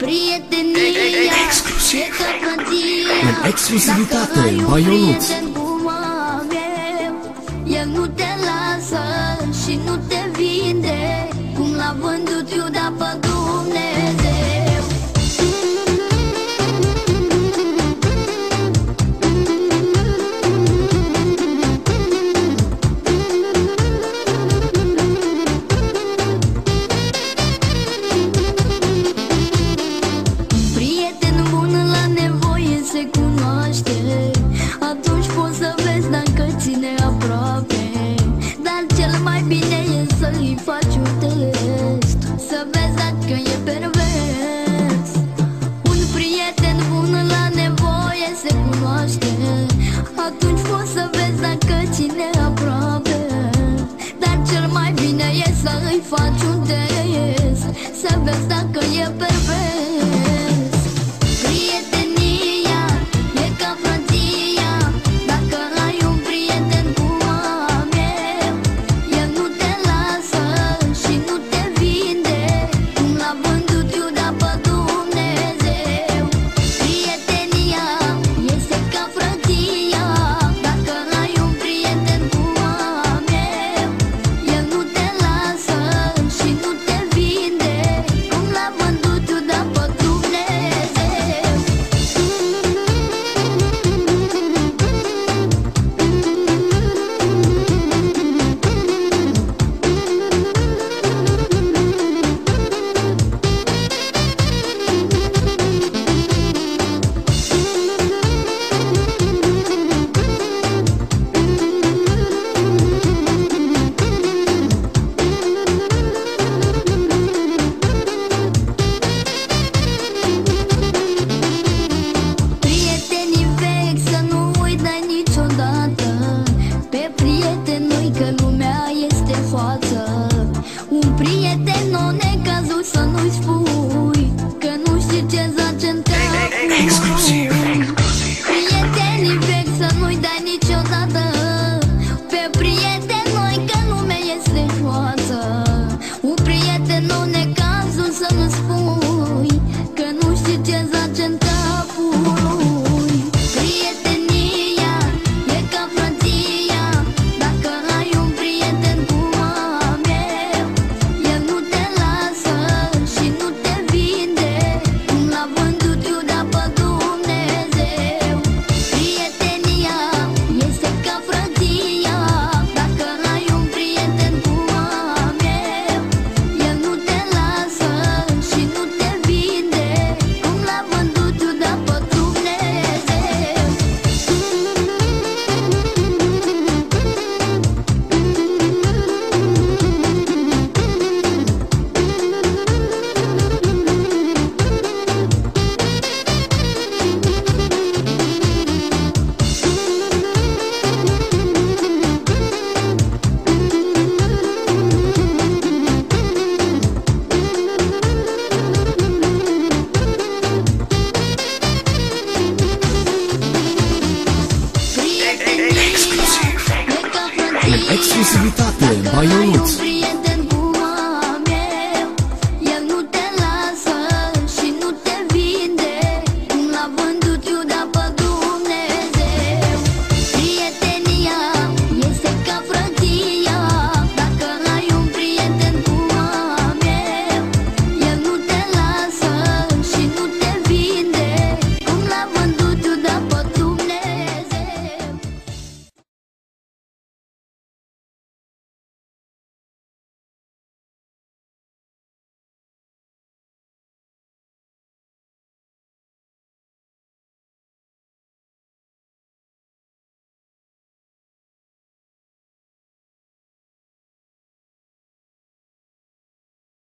Prietenia Exclusiv. e ca frăție. În exclusivitate, Dacă ai un Baionuț. prieten cum am eu, el nu te lasă și nu te vinde, cum l-a vândut Iuda pe Dumnezeu. Prieten bun la nevoie se cunoaște, atunci poți să vezi dacă ține aproape. Dar cel mai bine e să-i faci un test, să vezi dacă e pervers. Un prieten bun la nevoie se cunoaște, atunci poți să vezi dacă ține aproape. Dar cel mai bine e să-i faci un test, să vezi dacă e pervers. Prietenia e ca frăția. Dacă ai un prieten cum am eu, el nu te lasă și nu te vinde, cum l-a vândut Iuda pe Dumnezeu. Prietenia este ca frăția. Dacă ai un prieten cum am eu, el nu te lasă și nu te vinde, cum l-a vândut Iuda pe Dumnezeu. Prietenii vechi să nu uită niciodată, pe prietenul că lumea este hoață. Un prieten nou necazul să nu-i spui, că nu știi ce zace în capul. Exclusiv. Prietenii vechi să nu-i dai niciodată, pe prieten noi că lumea este hoață. Un prieten nou necazul să nu spui, că nu știi ce zace în capul lui. Prietenia e ca frăția. Dacă ai un prieten cum am eu, el nu te lasă și nu te vinde, cum l-a vândut Iuda pe Dumnezeu. Prietenia este ca frăția. Dacă ai un prieten cum am eu, el nu te lasă și nu te vinde, cum l-a vândut Iuda pe Dumnezeu. Prietenia e ca frăția. În exclusivitate, Dacă ai un Baionuț.